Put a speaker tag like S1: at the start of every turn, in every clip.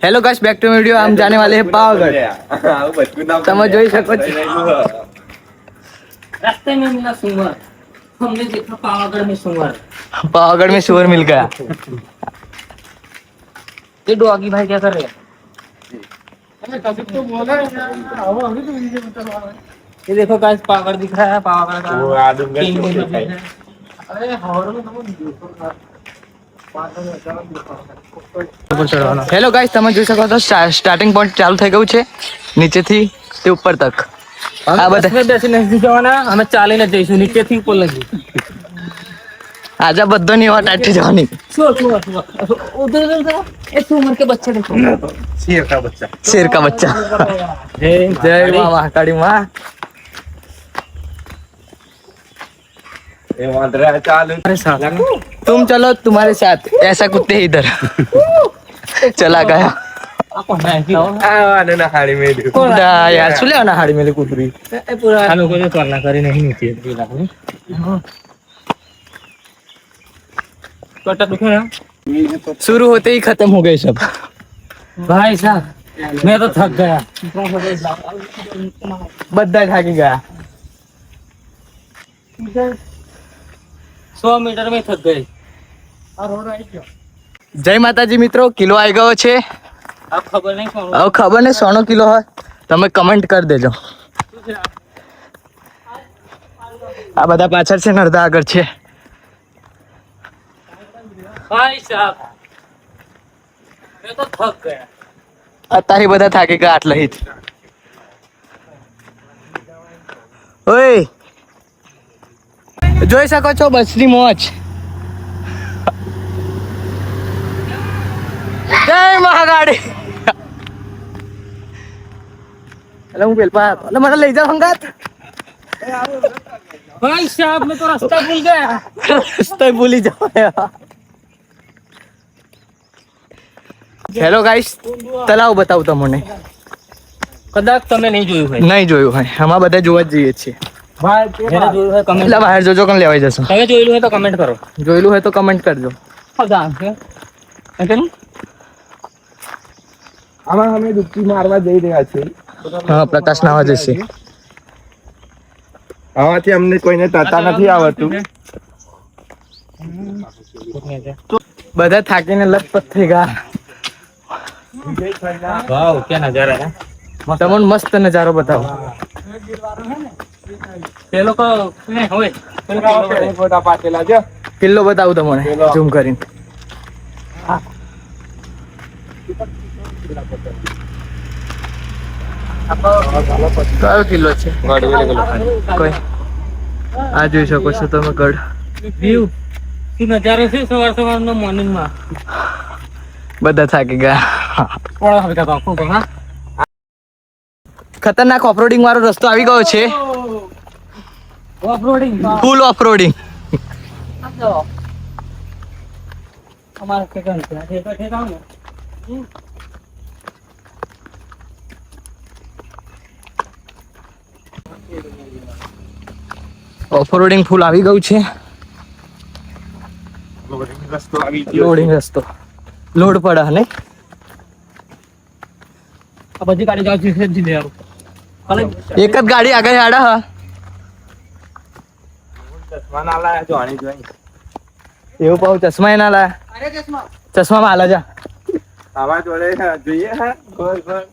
S1: Hello guys, back to video. हम जाने वाले हैं पावागढ़। समझ જોઈ શકો છો।
S2: रास्ते में मिला सुअर, हमने देखा पावागढ़ में सुअर।
S1: पावागढ़ में सुअर मिल गया।
S2: ये डॉगी भाई क्या कर रहे हैं? ये देखो गाइस, पावागढ़ दिख रहा है। पावागढ़ का वो आदमगढ़ है। अरे हॉर्न में
S1: હેલો ગાઈસ, તમે જોઈ શકો છો સ્ટાર્ટિંગ પોઈન્ટ ચાલુ થઈ ગયું છે નીચેથી તે ઉપર તક। આ બધા
S2: બેસીને નથી જવાના, અમે ચાલીને જઈશું નીચેથી ઉપર લગી।
S1: આજા બધો ની વાત આઠી જવાની।
S2: उधर एक सुअर के बच्चे देखो,
S1: शेर का बच्चा। जय मां महाकाली मां। तुम चलो, तुम्हारे साथ ऐसा कुत्ते इधर। चला गया यार। सुले ना हाड़ी मेरे कुतरी
S2: पूरा लोगों ने करना करी नहीं नीचे कटा दुखे ना।
S1: शुरू होते ही खत्म हो गए सब।
S2: भाई साहब, मैं तो थक गया।
S1: बद्दा थाकी गया।
S2: 100 मीटर में थक गए।
S1: जय माताजी मित्रों, किलो आई गयो छे।
S2: अब खबर नहीं कौन
S1: अब खबर नहीं सोनो किलो है, તમે કમેન્ટ કરી દેજો। આ બધા પાછળ છે ને અડધા આગળ છે।
S2: भाई साहब, मैं तो थक गया।
S1: અત્યારે બધા થાકી ગયા આટલા હિત। ઓય જોઈ શકો છો બસની મોજ। જય મહાકાળી। એટલે હું પેલપા એટલે મને લઈ જાવ સંગાત।
S2: भाई साहब, मैं तो रास्ता भूल गया।
S1: રસ્તો ભૂલી જાવ। હેલો ગાઈસ, તલાવ બતાવું તમને।
S2: કદાચ તમે નહીં જોયું હોય।
S1: નહીં જોયું હોય, આમાં બધા જોવા જ જઈએ છીએ।
S2: ભાઈ જેને જોયું હોય કમેન્ટ,
S1: એટલે બહાર જોજો કોણ લેવાઈ જશો।
S2: તમે જોયેલું હોય તો કમેન્ટ કરો।
S1: જોયેલું હોય તો કમેન્ટ કરજો।
S2: ખબર છે એટલે
S3: આમાં અમે ડૂબકી મારવા જઈ રહ્યા છીએ।
S1: હા, પ્રકાશ નાવા જશે।
S3: આમાંથી અમને કોઈને તરતા નથી આવડતું।
S1: બધા થાકીને લથપથ થઈ ગયા।
S2: વાવ, क्या नजारा है।
S1: તમને મસ્ત નજારો બતાવો।
S2: પેલો કો ને હોય
S3: ફોટા પાટેલા જો
S1: કિલ્લો બતાવું તમને ઝૂમ કરીને। કયો કિલ્લો છે? કોઈ આ જોઈ શકો છો તમે ગઢ।
S2: વ્યૂ શું નજારો છે સવાર સવારનો મોર્નિંગ માં।
S1: બધા થાકી ગયા।
S2: ઓળા હવે કાકા કોણ હા
S1: ખતરનાક ઓફરોડિંગ વાળો રસ્તો આવી ગયો છે।
S2: ઓફરોડિંગ
S1: ફૂલ ઓફરોડિંગ।
S2: અમારા ઠેકાણ છે ઠેકાણ ને
S1: ઓફરોડિંગ ફૂલ આવી ગયું છે।
S3: રસ્તો આવી
S1: લોડિંગ રસ્તો લોડ પડે ને।
S2: આ બધી ગાડી જાવ છે જી યાર
S1: એક જ ગાડી આગળ આડા હા।
S3: ચશ્મા ના લાયા જો આની જોઈ
S1: એવું પાઉ ચશ્મા ના લાયા। ચશ્મા માં હાલા જા।
S3: આવા જોડે જોઈએ હા ગોલ ગોલ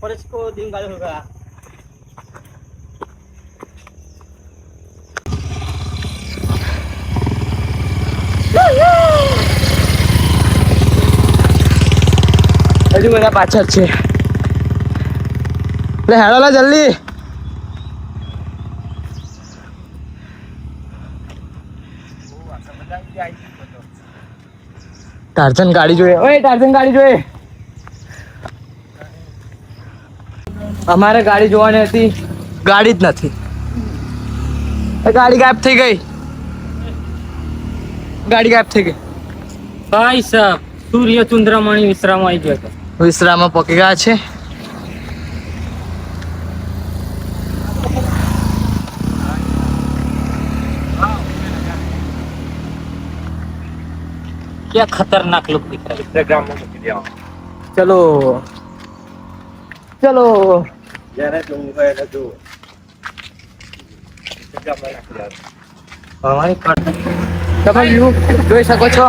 S2: और इसको दिन गाड़ी होगा।
S1: હજુ બધા પાછળ છે। લે હેડો લે જલ્દી। ટાર્ઝન ગાડી જોઈએ। ઓય ટાર્ઝન ગાડી જોઈએ। અમારે ગાડી જોવાની હતી, ગાડી જ નથી। ગાડી ગાયબ થઈ ગઈ। ગાડી ગાયબ થઈ ગઈ।
S2: भाई साहब, सूर्य चंद्रमणि विश्राम आई गया था।
S1: વિશ્રામમાં પકી ગયા છે।
S2: क्या खतरनाक लुक दिख रहा है।
S3: इंस्टाग्राम में મૂકી દેવા
S1: ચલો ચલો
S3: જ્યારે જોવું હોય એટલે જોવો ઇન્સ્ટાગ્રામ માં નાખી દેવાનું
S2: हमारी
S1: તમે વ્યૂ જોઈ શકો છો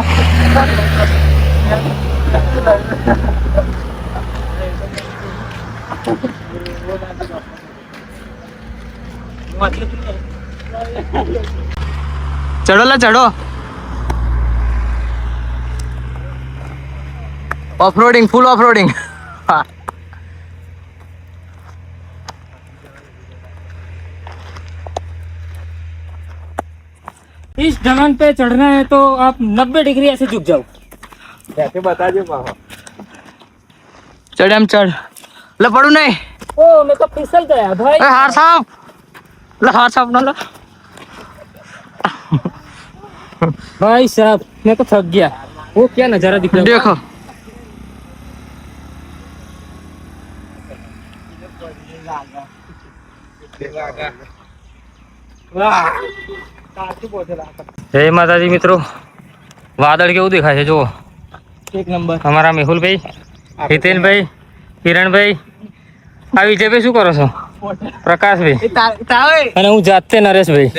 S1: ચડો લા ચડો ઓફરોડિંગ ફૂલ ઓફરોડિંગ હા
S2: इस ढलान पे चढ़ना है तो आप 90 डिग्री ऐसे झुक जाओ।
S3: ત્યાંથી બતાજો માહો
S1: ચડ એમ ચડ લે પડું નહીં
S2: ओ मैं तो फिसल गया भाई।
S1: એ હાર સાપ લે હાર સાપ ના લે
S2: भाई साहब मैं तो थक गया। वो क्या नजारा दिख रहा है।
S1: देखो
S2: जय माता जी मित्रों, वादळ केवुं देखाय छे जो
S1: એક નંબર
S2: અમારા મેહુલભાઈ, હિતેનભાઈ, કિરણભાઈ, આ વિજયભાઈ શું કરો છો? પ્રકાશભાઈ
S1: તાવે
S2: અને હું જાતે નરેશભાઈ।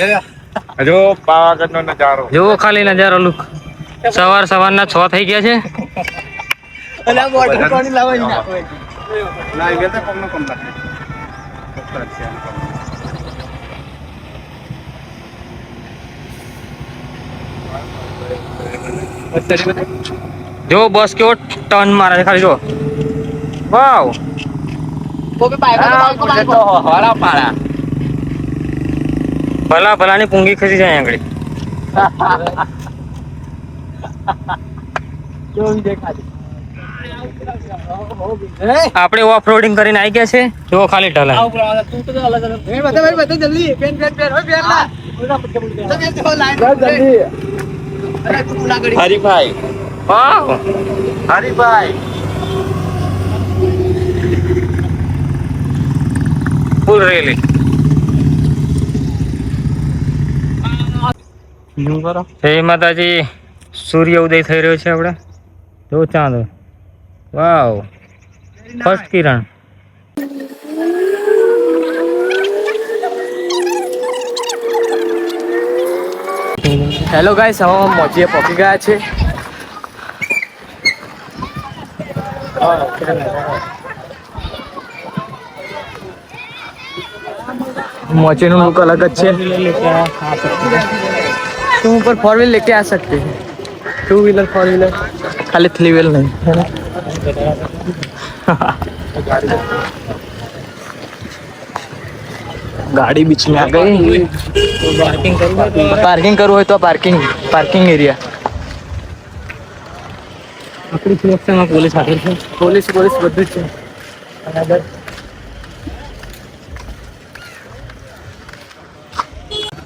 S3: જો પાવાગઢનો નજારો
S2: જુઓ ખાલી નજારો લુક। સવારના 6 થઈ ગયા છે।
S1: અને આ બોટલ કોની લાવવાની નાખો
S3: ના એ તો કોમનો કોમ નાખે
S2: જો બસ કેવો ટર્ન મારે છે ખાલી જો। વાવ
S1: वो भी बाइक तो हवाला पाड़ा
S2: ભલા ભલાની પૂંગી ખસી જાય આગળ।
S1: जो भी देखा
S2: આપણે ઓફ રોડિંગ કરીને આવી ગયા છે। જો ખાલી ઢલાન
S1: तू तो अलग अलग बता जल्दी पेन पेन पेन हो पेन ला तो लाइन जल्दी अरे तू ना गड़ी
S3: હરીભાઈ
S2: વાવ
S3: હરીભાઈ
S2: ફૂલ રેલી જય માતાજી। સૂર્ય ઉદય થઈ રહ્યો છે આપણે। જો ચાંદ વાવ ફર્સ્ટ કિરણ।
S1: હેલો ગાઈસ હવે મોજીએ પહોંચી ગયા છે मोचेનું લુક अलग જ છે तुम ऊपर 4 व्हीलर लेके आ सकते हैं 2 व्हीलर 4 व्हीलर खाली 3 व्हीलर नहीं है ना गाड़ी बीच में आ गई पार्किंग करो है तो पार्किंग एरिया
S2: આપણી સુરક્ષામાં પોલીસ હાજર છે।
S1: પોલીસ બધું છે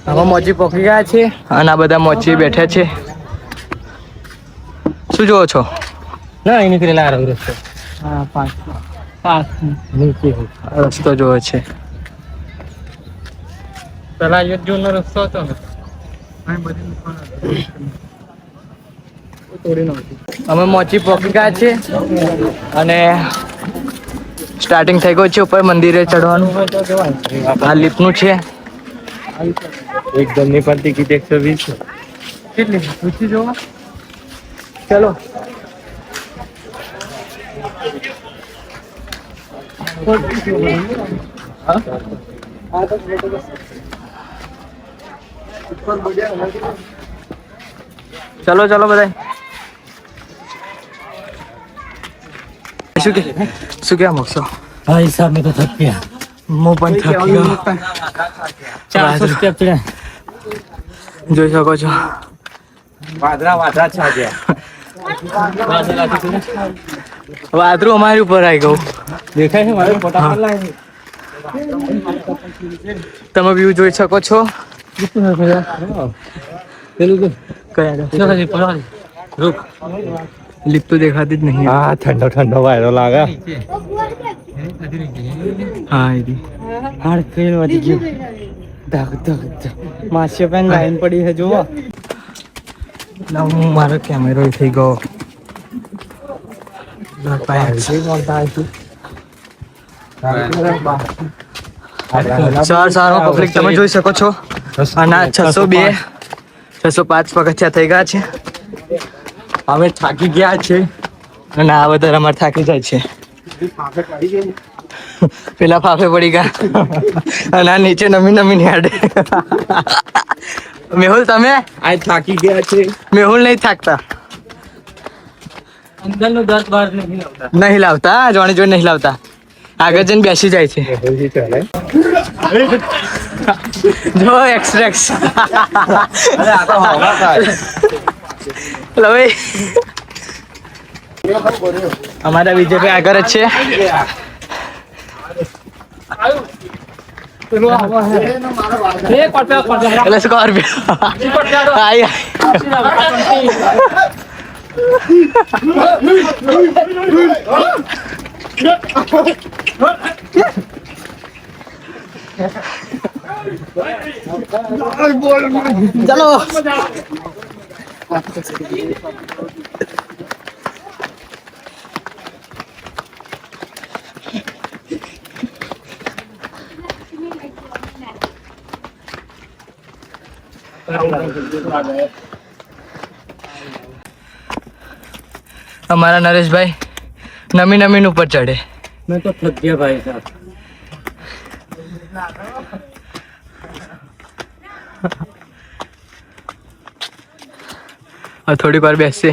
S1: હવે મોજી પહોંચી ગયા છે અને આ બધા મોજી બેઠા છે શું જોવો છો
S2: ના એ નીકળેલા આ રહ્યો રસ્તો।
S1: હા પાંચ
S2: નીચે
S1: રસ્તો જોવો છે
S2: પેલા યુદ્ધનો રસ્તો હતો ને
S1: અમે મોચી પહોંચી ગયા છે અને સ્ટાર્ટિંગ થઈ ગયું છે ઉપર મંદિરે ચડવાનું આ લિફ્ટનું છે
S3: એકદમ ની પણ ટિકિટ 120
S1: કેટલી પૂછી જોવા ચલો ચલો ચલો બધા શું કે મૂકશો
S2: ભાઈ સાહેબ મેં તો થક ગયા।
S1: હું પણ થાકી ગયો
S2: 400 સ્ટેપ ચડ્યા।
S1: જોઈ શકો છો
S3: વાદરા છાજ્યા
S1: વાદરું અમારી ઉપર આવી ગયું
S2: દેખાય છે મારે ફોટા પાડલા
S1: તમે વ્યૂ જોઈ શકો છો
S2: પેલું તો
S1: કયા
S2: રૂપ
S1: લિફ્ટ તો દેખાતી જ નહીં
S3: હા ઠંડો વાયરો લાગે
S1: હા એરી
S2: હાડ ફેર વધી ગયો। ધક ધક ધક માસ્ય પેન લાઈન પડી છે જુઓ।
S1: મારો કેમેરો થઈ ગયો. સવારમાં પબ્લિક તમે જોઈ શકો છો. અને 602 605 પગથિયા થઈ ગયા છે. અમે થાકી ગયા છે અને આ બધા અમારે થાકી જાય છે. પેલા ફાફે પડી ગયા અને આ નીચે નમી નમી હેડે. મેહુલ તમે
S3: આ થાકી ગયા છે.
S1: મેહુલ નહીં થાકતા.
S2: અંદરનું દર્દ બહાર નહીં લાવતા.
S1: નહીં લાવતા જોણી જોઈ નહીં લાવતા. આગળ જઈને બેસી જાય છે. જો એક્સટ્રેક્સ અમારા વિજયભાઈ આગળ જ છે. એટલે સ્કોર્પિયો ચલો. અમારા નરેશભાઈ નમી નમીન ઉપર ચડે.
S2: મેં તો થક ગયા ભાઈ સાહેબ.
S1: થોડીક વાર બેસશે.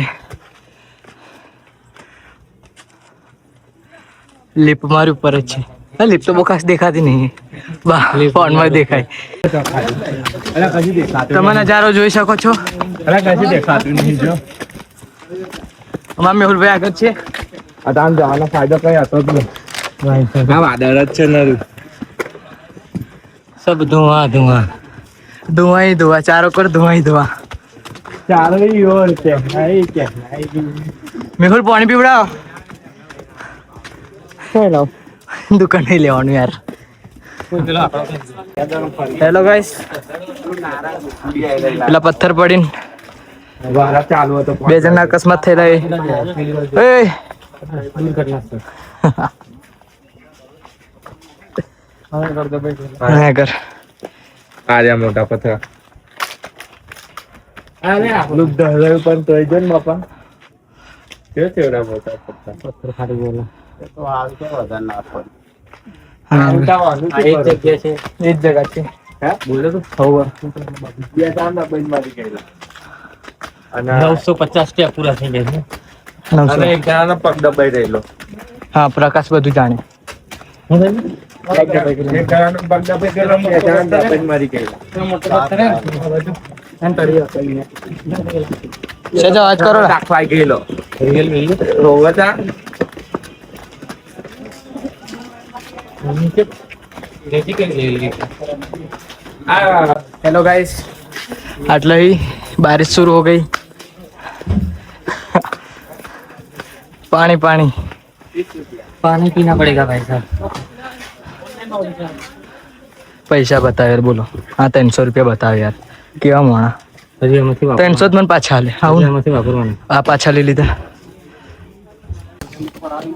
S1: લિપ મારી ઉપર જ છે. લિપ તો બહુ ખાસ દેખાતી નહીં. ફોન માં દેખાય. તમે નજારો જોઈ શકો છો.
S3: દેખાતું નહીં જો.
S1: અમારા મેહુલભાઈ આગળ છે.
S3: આમ જવાનો ફાયદો કઈ હતો જ નહીં. આ વાદળ જ છે નરું.
S2: સબ ધુઆ ધુઆ.
S1: ધુઆ ધુઆ ચારો કર ધુઆ ધુઆ.
S3: ચાલો ઓર છે.
S1: મેહુલ પાણી પીવડાવો. દુકાન નહીં લેવાનું યાર. Hello guys. પેલા પથ્થર પડીને
S3: ચાલુ હતો.
S1: 2 જણના અકસ્માત થયેલા.
S3: આર્યા મોટા પથ્થર. આટલું ધરાયું પણ તોય જો ને બાપા. કેવડા મોટા પથ્થર ખાલી બોલો. તો હાલ કે વધારે ના પડે.
S1: એક જગ્યા છે.
S3: બોલો તો અને
S2: 950 સ્ટેપ પૂરા થઈ ગયા છે.
S3: અને એક જણાનો પગ દબાઈ રહેલો.
S1: હા પ્રકાશ બધું જાણે.
S3: એક જણાનો પગ દબાઈ ગયેલો, બે જણા દબાઈ મારી ગયેલા.
S1: સહેજ અવાજ કરો.
S3: દાખવાઈ ગયેલો. રોવતા
S1: हेलो गाइस. आटला ही बारिश शुरू हो गई. पानी पानी
S2: पानी पीना पड़ेगा भाई साहब.
S1: पैसा बताओ यार. बोलो. हाँ 300 रुपया बताओ यार. કેવા મોણા.
S2: હજી એમાંથી
S1: 300 જ મને પાછા હાલે. આવું
S2: એમાંથી વાપરવાનું.
S1: આ પાછા લઈ લીધા.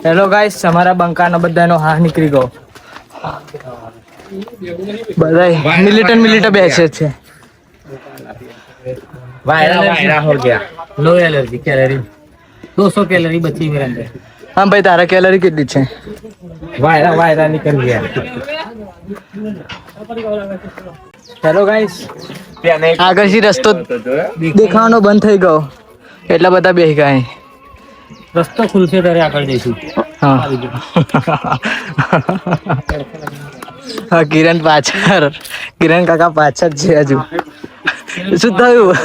S1: Hello guys. અમારા બંકાનો બધાનો હા નીકળી ગયો. બધા મિલિટન બેસે છે.
S3: वायरा हो गया.
S2: लो एलर्जी कैलोरी 200 कैलोरी बची मेरे अंदर.
S1: હા ભાઈ તારા કેલરી કેટલી છે?
S3: वायरा निकल गया.
S1: Hello guys. આગળથી રસ્તો દેખાવાનો બંધ થઈ ગયો. એટલા બધા બેસી ગયા.
S2: રસ્તો ખુલશે ત્યારે આગળ જઈશું.
S1: હા હા કિરણ પાછળ. કિરણ કાકા પાછળ છે હજુ. શું થયું?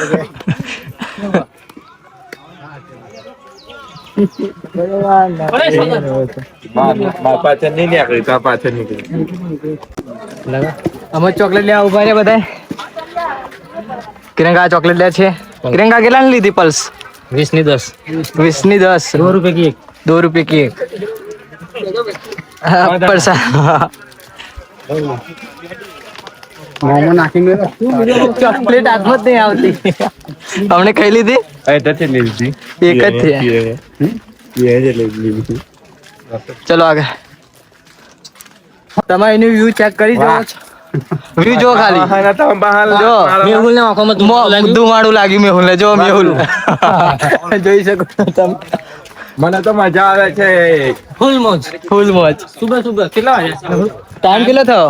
S3: પાછળ નહીં નીકળી તો પાછળ નીકળી.
S1: અમે ચોકલેટ લેવા ઉભા રહ્યા બધા. કિરણ કાકા ચોકલેટ લે છે. કિરણ કાકા કેટલા લીધી પલ્સ?
S2: 20 ની 10.
S1: 20 ની 10.
S2: 2 रुपए की एक.
S1: 2 रुपये की एक. परसा
S3: મોમો નાખીને
S1: ચોકલેટ હાથમાં જ નહીં આવતી. અમને ખાઈ લીધી એક જ છે. ચલો આગળ. તમે એનું વ્યૂ ચેક કરી જોવો છો. વ્યૂ જો ખાલી જો
S2: મેહુલને આંખોમાં ધૂળ લાગ્યું.
S1: બધું માળું લાગ્યું મેહુલ જો મેહુલ જોઈ શકો તમે.
S3: મને તો મજા આવે છે.
S2: ફૂલ મોજ.
S1: ફૂલ મોજ.
S2: સુબહ કેટલા વાગ્યા?
S1: ટાઈમ કેટલો થયો?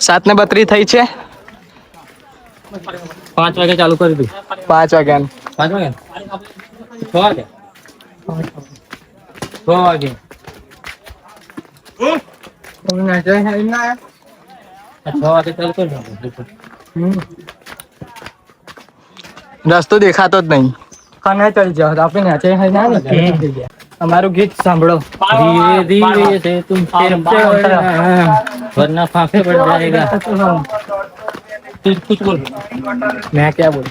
S1: 7:32 થઈ છે.
S2: 5 વાગે ચાલુ કરી દઉં.
S1: 5 વાગ્યા.
S2: 5 વાગે? 6 વાગે? 6 વાગે. આ 6 વાગે ચાલુ કરી દઉં.
S1: રસ્તો દેખાતો જ નહીં. કને ચડી જાવ આપણે નાચે ના ને. અમારું ગીત સાંભળો.
S2: ધીરે ધીરે से तुम चलते वरना फांसे पड़ जाएगा. कुछ बोल.
S1: मैं क्या बोल.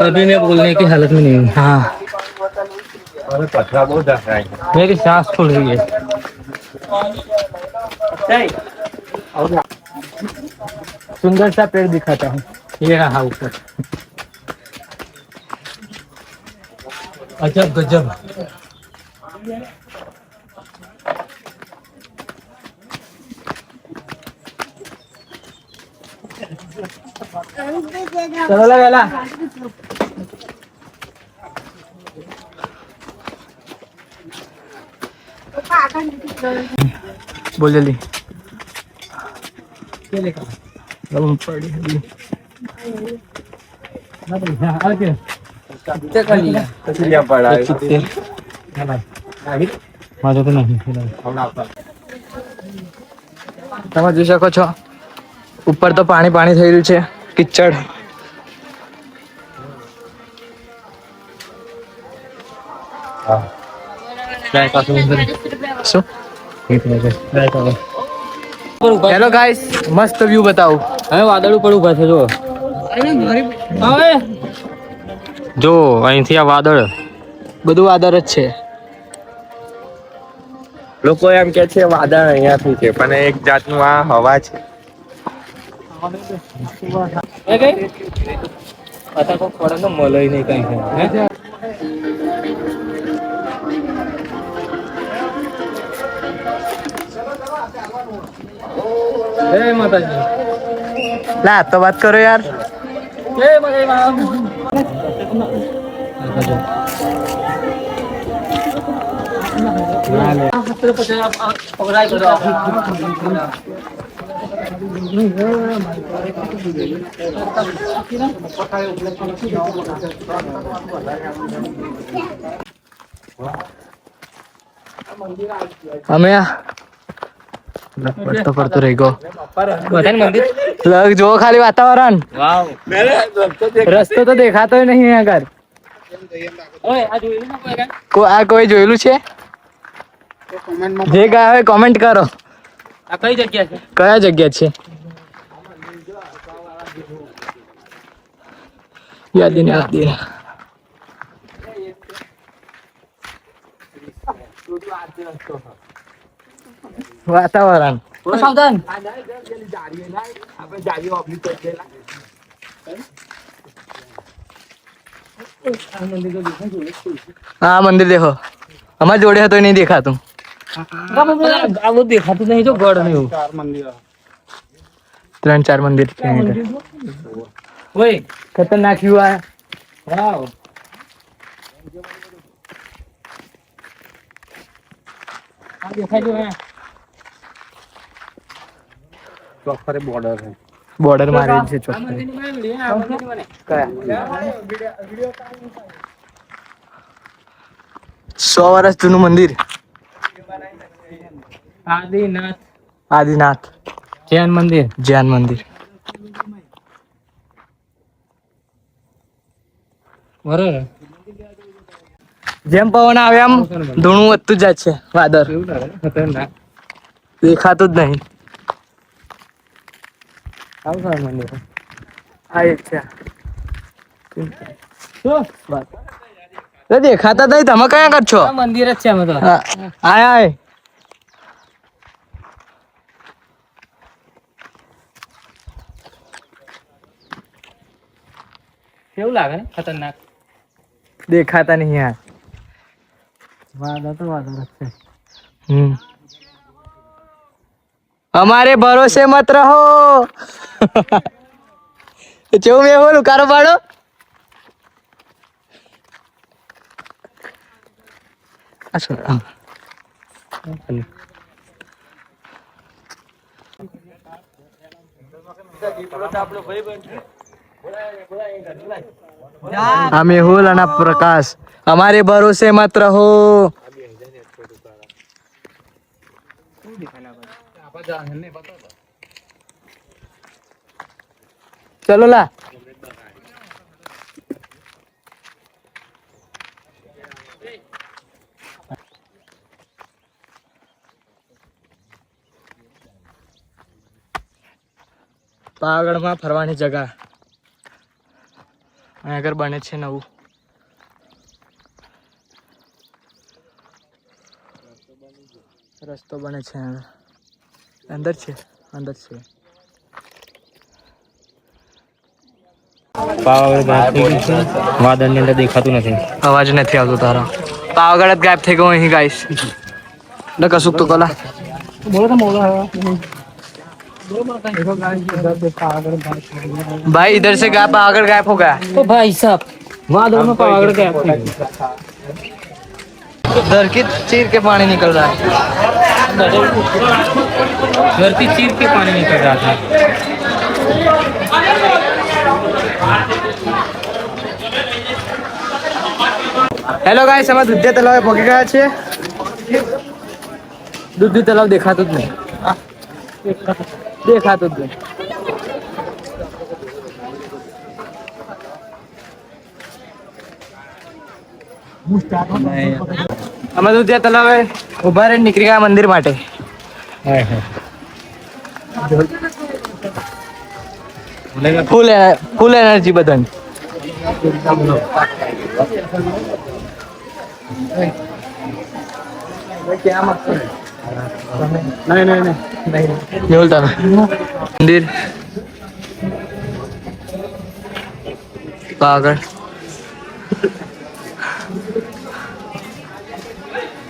S2: अभी मैं बोलने की हालत में नहीं हूँ.
S1: हाँ
S3: પથરા બહુ દખાય.
S2: मेरी सांस फूल रही है.
S1: सुंदर सा पेड़ दिखाता हूँ.
S2: ये रहा ऊपर. अजब गजब.
S1: चलो लगा. बोल जल्दी.
S2: माझं तर नाही.
S1: તમે જોઈ શકો છો ઉપર તો પાણી પાણી થઈ રહ્યું છે. કિચડ. શું હેલો ગાઈસ, મસ્ત વ્યૂ બતાવું.
S2: હવે વાદળ ઉપર ઉભા છે જો. હવે જો અહીંથી આ વાદળ
S1: બધું આદર જ છે.
S3: લોકો એમ કે છે વાદળ અહીંયાથી છે, પણ એક જાતનું આ હવા છે.
S2: એ કઈ आता को थोड़ा ना મળે નહીં કઈ હે. જય માતાજી.
S1: લા તો વાત કરો યાર.
S2: જય માતાજી.
S1: અમે પડતો પડતો રહી ગયો.
S2: બધાને મંદિર
S1: લગ જો ખાલી વાતાવરણ.
S2: વાવ.
S1: રસ્તો તો દેખાતો નહીં આગળ.
S2: ઓય આ જોયું ને કોઈ કાંઈ?
S1: આ કોઈ જોયેલું છે? જે ગયા હોય કોમેન્ટ કરો.
S2: આ કઈ જગ્યા છે?
S1: કયા જગ્યા છે? યાદી ને યાદી. વાતાવરણ
S2: સાવધાન.
S1: હા મંદિર દેખો. અમારે જોડે હતો નહીં દેખાતું.
S2: આ બધું દેખાતું નહીં જો ગઢ ને એવું.
S1: 3-4 મંદિર છે.
S2: ઓય
S1: ખતરનાક વ્યૂ આ.
S2: વાવ. આ દેખાય જો હે.
S3: ચોખ્ખરે બોર્ડર છે.
S1: બોર્ડર મારેલ છે
S2: આ
S1: ચોખ્ખું.
S2: મંદિરની બનાવેલી હે, આ મંદિરની બને.
S1: કયા 100 વર્ષ જૂનું મંદિર.
S2: આદિનાથ
S1: આદિનાથ
S2: જૈન મંદિર.
S1: જૈન મંદિર.
S2: બરોબર.
S1: જેમ પવન આવે એમ ધૂણું વધતું જાય છે. વાદળ
S2: ખતરનાક.
S1: દેખાતું જ નહીં.
S2: આવું સારું મંદિર.
S1: આ એક છે.
S2: શું?
S1: દેખાતા નહીં. તમે કયા કર છો?
S2: આ મંદિર જ છે અમે તો.
S1: આય આય
S2: કેવું લાગે ને ખતરનાક
S1: દેખાતા નહીં યાર.
S3: વાદા તો વાદા છે.
S1: हमारे भरोसे मत रहो. કેવું મેં બોલું કારો પાડો. मेहुल અને પ્રકાશ हमारे भरोसे मत रहो. चलो ला પાવાગઢમાં ફરવાની જગા અહીં આગળ બને છે નવું. રસ્તો બને છે અંદર છે અંદર છે.
S2: વાદળ ની અંદર દેખાતું નથી.
S1: અવાજ નથી આવતો તારો. પાવાગઢ જ ગાયબ થઈ ગયો અહીં ગાઈસ. ને કશુંક તો કલા भाई इधर से गायब पावागढ़ गायब हो गया.
S2: तो भाई साहब वादळ में पावागढ़ गया.
S1: धरती चीर के पानी निकल रहा है.
S2: धरती चीर के पानी निकल रहा था.
S1: હેલો ગાઈસ, અમે દૂધિયા તલાવે પહોંચી ગયા છે. દૂધી તલાવ દેખાતું જ નહીં. દેખાતું જ નહીં. અમે દૂધિયા તલાવે ઉભા રહીને નીકળી ગયા મંદિર માટે. ફૂલ એનર્જી બધાને. બોલતા મંદિર પાવાગઢ.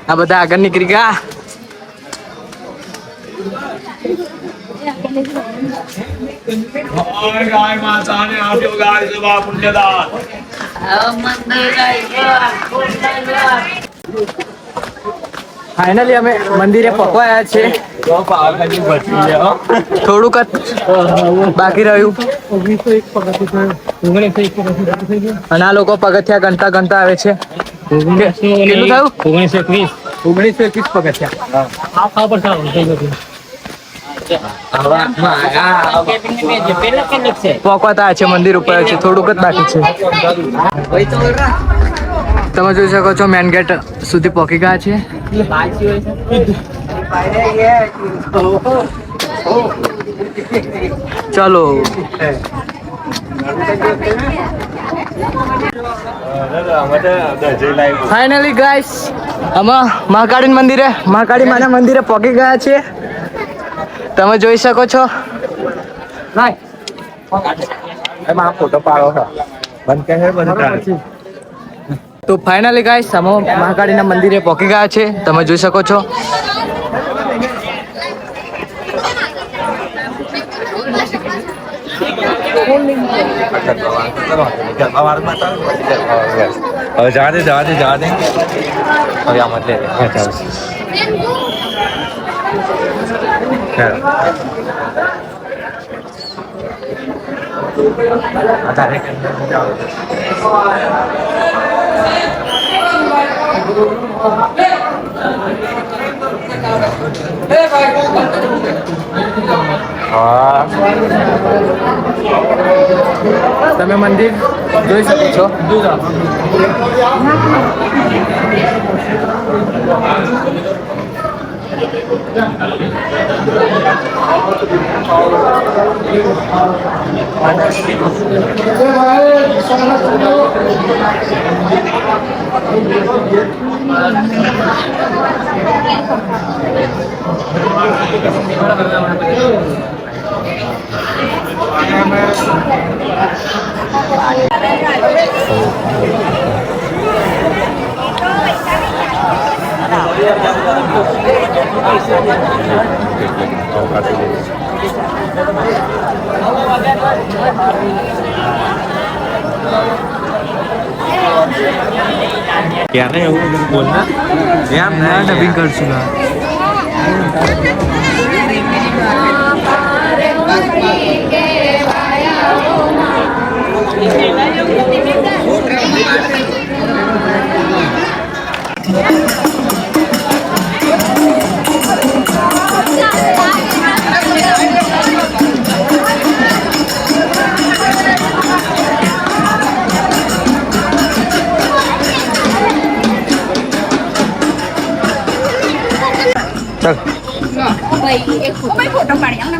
S1: આ બધા આગળ નીકળી ગયા. ફાઇનલી અમે મંદિરે પહોંચ્યા છે. થોડુંક જ બાકી રહ્યું અને આ લોકો પગથિયા ગણતા ગણતા આવે છે. કેટલું થયું? 1921 પગથિયા પહોંચતા છે. મંદિર ઉપર છે, થોડુંક જ બાકી છે. તમે જોઈ શકો છો મેન ગેટ સુધી પહોંચી ગયા છે. ચલો ફાઇનલી ગાઈસ અમે મહાકાળી માના મંદિરે પહોંચી ગયા છે. તમે જોઈ શકો છો.
S3: ફોટો પાડો
S1: તો ફાઇનલી ગાઈસ અમે મહાકાળીના મંદિરે પહોંચી ગયા છે. તમે જોઈ શકો છો.
S3: હવે જવા દે હવે આમાં લે
S1: તમે મંદિર જોઈ શકો છો.
S3: क्या नहीं वो बोलना क्या
S1: ના ડબિંગ કરશું ના ચાલ
S4: ફોટો પાડી આવ ને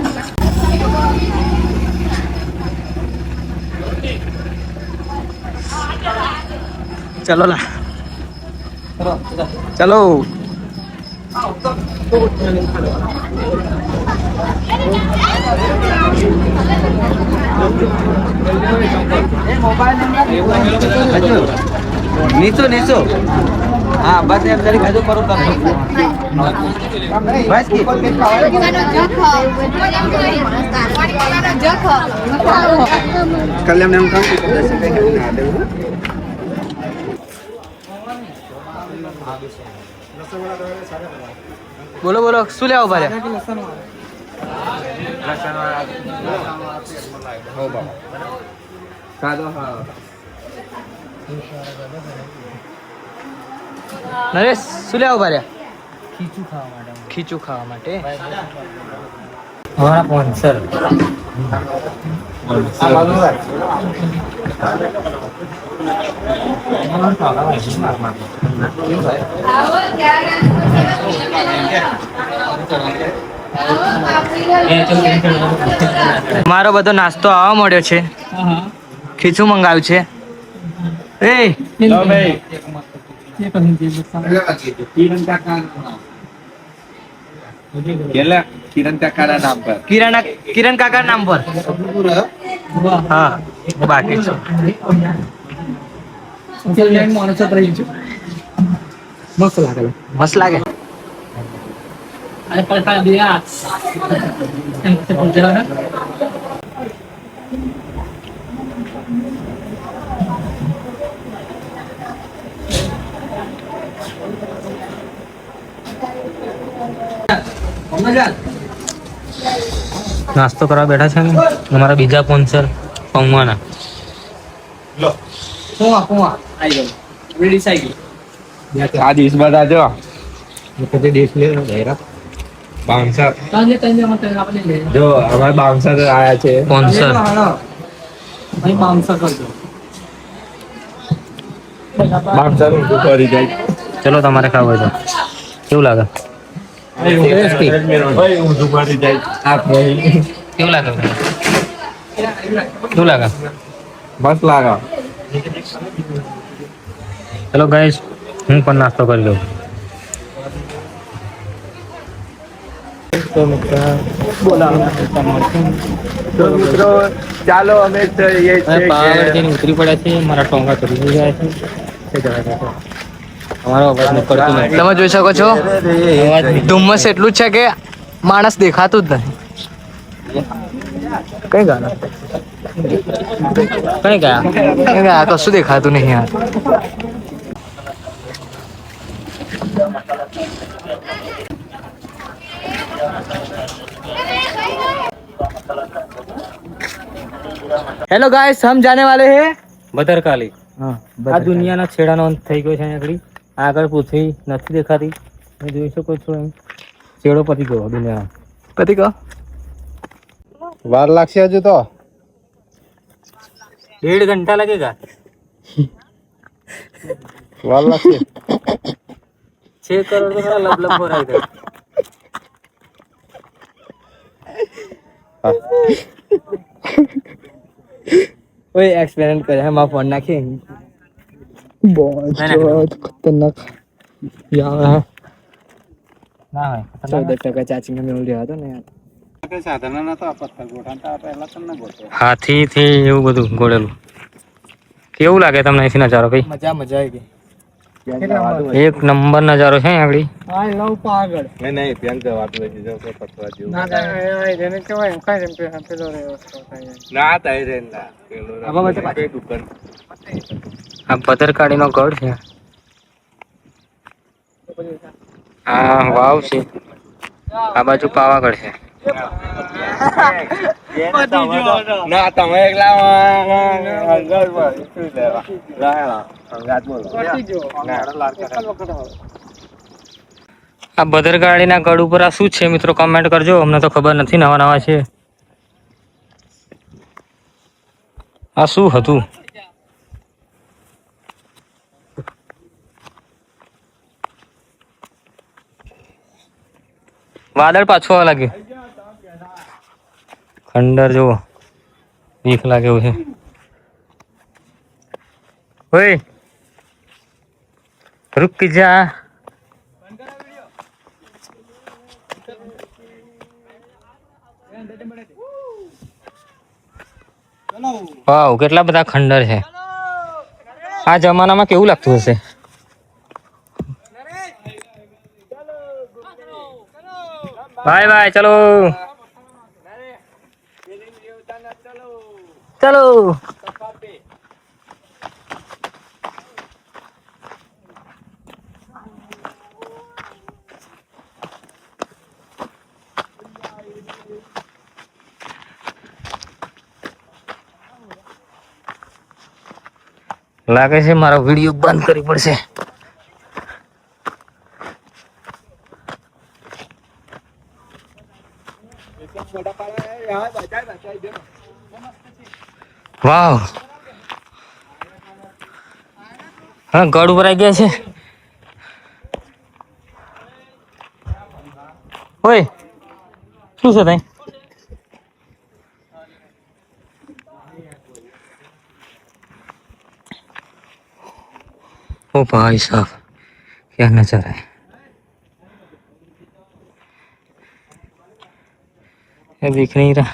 S1: ચલો લા ચલો નીચો નીચો હા બસ એમ કરી ખાધું કરું તમે બસ કી કલ્યાણ એમ કામ બોલો બોલો શું લેવા ઉભા નરેશ શું લેવા ઉભા ખીચું ખાવા માટે
S2: हमारा स्पॉन्सर
S1: મારો બધો નાસ્તો આવવા મળ્યો છે ખીચું મંગાવ્યું છે એ
S3: किरण काका नाम पर
S1: કિરણ કાકા નામ પર હા બાકી છે મસ્ત લાગે
S2: नाश्तो કરવા બેઠા છે ને અમારા બીજા સ્પોન્સર પૌવાના
S3: आज इस बार आ जाओ मुझे देख ले मेरा बाउंसर जो हमारे बाउंसर आया थे
S2: સ્પોન્સર
S3: बाउंसर उनको कर जाए
S2: ચલો તમારે ખાવું હોય તો કેવું લાગે
S3: भाई उनको कर जाए आप नहीं
S2: કેવું લાગે કેવું લાગે
S3: बस लगा
S2: ચલો ગાઈસ હું પણ નાસ્તો કરી લઉં
S3: तो मित्रों ચાલો અમે તો ये
S2: પાવાગઢથી ઉતરી પડ્યા છે મારા ટોંગા ચડી ગયા છે અમારો અવાજ નીકળતો નથી
S1: તમે જોઈ શકો છો ધુમ્મસ એટલું જ છે કે માણસ દેખાતું જ નહીં કઈ ગાના
S2: કઈ ગયા
S1: કઈ ગયા કશું દેખાતું નહીં યાર हेलो गाइस हम जाने वाले हैं
S2: ભદ્રકાલી
S1: हाँ
S2: આ દુનિયાના છેડાનો અંત થઈ ગયો છે અહીંયા આગળ પૃથ્વી નથી દેખાતી તમે જોઈ શકો છો અહીં છેડો પતી ગયો દુનિયા
S1: पति को
S3: વાર લાગશે હજુ તો
S2: 1.5 घंटा लगेगा
S3: વાર લાગશે
S2: 6 करोड़ तो मेरा लब हो रहा है इधर
S1: ओए एक्सपेरिमेंट करे हम आप फोन नाखे बहुत खतरनाक यार
S2: ના હોય
S1: 14% ચાર્જિંગ में मिल रहा था ना यार
S2: હાથી થી એવું બધું ગોળેલું. કેવું લાગે તમને અહીંથી નજારો ભાઈ?
S1: મજા આવી ગઈ.
S2: એક નંબર નજારો છે આગળ.
S3: નહીં ત્યાં જવાતું હોય છે જો કોઈ પતવા જેવું ના થાય રે ના દુકાન
S2: આ ભદ્રકાળી નો ગઢ છે. હા વાવ છે. આ બાજુ પાવાગઢ છે.
S3: ના તમે એકલા અંગત પર શું લેવા લાયા અંગાત બોલો
S2: આ ભદ્રકાળી ના ગઢ ઉપર આ શું છે મિત્રો કમેન્ટ કરજો. અમને તો ખબર નથી, નવા નવા છે. આ શું હતું? વાદળ પાછું આવવા લાગ્યું. ખંડર જુઓ, બીક લાગે એવું છે. ઓય રૂક જા. વાવ કેટલા બધા ખંડર છે. આ જમાનામાં કેવું લાગતું હશે? બાય બાય, ચલો ચલો. લાગે છે મારો વિડીયો બંધ કરવી પડશે. વાવ હા ગઢ ઉપર આવી ગયા છે. ઓય શું છે તઈ? ओ भाई साहब क्या नजर है. ये दिख नहीं रहा.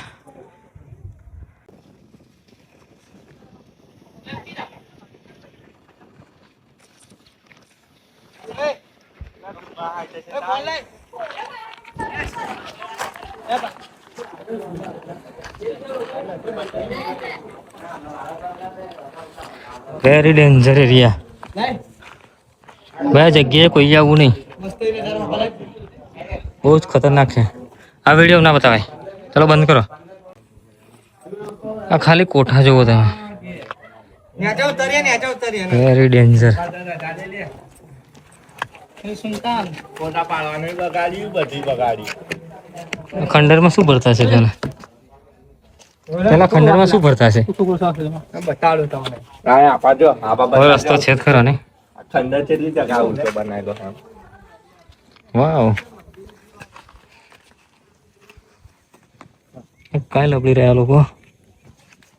S2: Very danger area. भाई जगह कोई आવું नहीं, बहुत खतरनाक है. આ વિડીયો ના બતાવાય, ચલો બંધ કરો. આ ખાલી કોઠા જોવો તમે. Very danger. ખંડરમાં શું ભરતા છે પેલા ખંડરમાં શું ભરતા છે?
S1: બતાડું તમને.
S2: રસ્તો છે ખરો ને?
S3: ઠંડર કેટલી જગ્યા ઊંચો બનાવેલો છે.
S2: વાવ કાંઈ લપડી રહ્યા લોકો.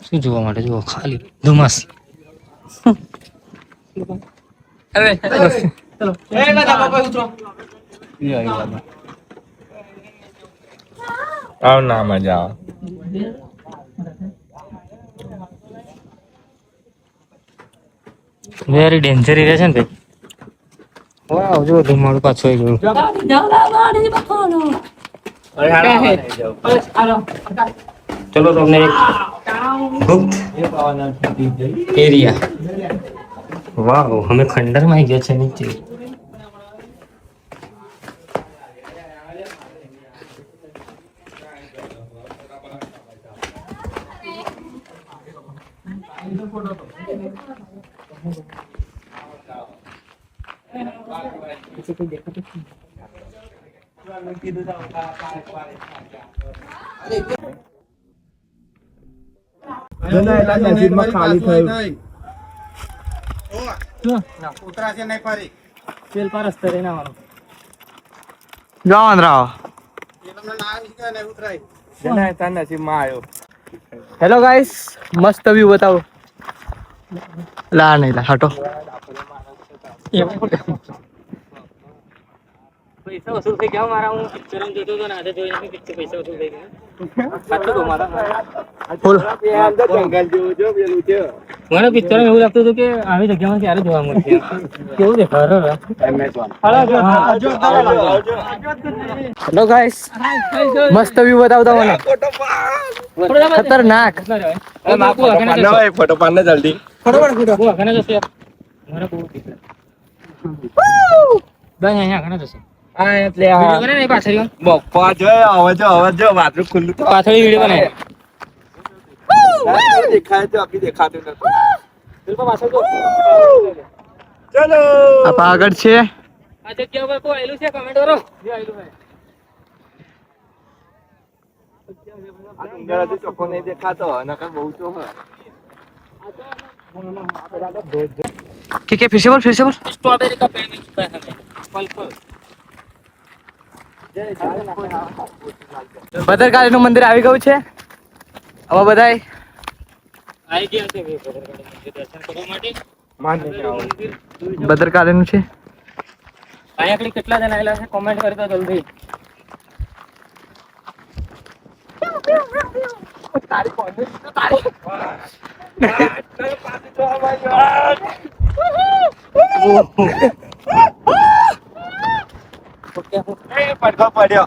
S2: શું જોવા માટે? જુઓ ખાલી ધુમ્મસ.
S3: આવ ના મજા આવે.
S2: વેરી ડેન્જર એરિયા છે ને ભાઈ. વાવ જો ધુમાડું પાછું આવી ગયું. ચલો તમને એક ગુપ્ત એરિયા. વાવ અમે ખંડરમાં આવી ગયા છે નીચે.
S3: નસીબમાં ખાલી થયું. નસીબમાં આવ્યો.
S1: હેલો ગાઈસ, મસ્ત વ્યૂ બતાવો. લા નહીં લા હટો.
S2: પૈસા વસૂલ થઈ ગયા મારા. હું પિક્ચર જોતો હતો ને આજે જોઈને પિક્ચર પૈસા વસૂલ થઈ ગયા. સાચું કહું મારા.
S1: બોલ
S3: જંગલ જેવું જો પેલું છે
S2: મને પિક્ચર એવું લાગતું હતું કે આવી જગ્યામાં ક્યારે જોવા મળશે. કેવું દેખાય
S1: હેલો ગાઈસ, મસ્ત વ્યૂ બતાવતા મને. ખતરનાક.
S3: ફોટો પાડને જલ્દી બપ્પા જો હવે જો વાતરું ખુલ્લું તો
S2: પાછળ વિડીયો બનાવે.
S3: દેખાય તો આપી દેખાતું નથી ચલો
S1: આપ આગળ છે.
S2: આ જગ્યા પર કોઈ આયેલું છે? કમેન્ટ કરો. જે આયેલું હોય.
S3: આ ડુંગર હજી ચોખ્ખો નહીં દેખાતો નકર બહુ તો
S1: કે फिर से बोल
S2: स्ट्रॉबेरी का पेड़ मिल चुका है हमें. फल फल.
S1: ભદ્રકાળી નું મંદિર આવી ગયું છે. હવે બધાય
S2: આવી ગયા છે દર્શન કરવા માટે. મંદિર
S1: ભદ્રકાળી નું છે.
S2: અહીંયા આગળ કેટલા જણા આવેલા છે કોમેન્ટ કરી દો જલ્દી.
S3: પડઘો પડ્યો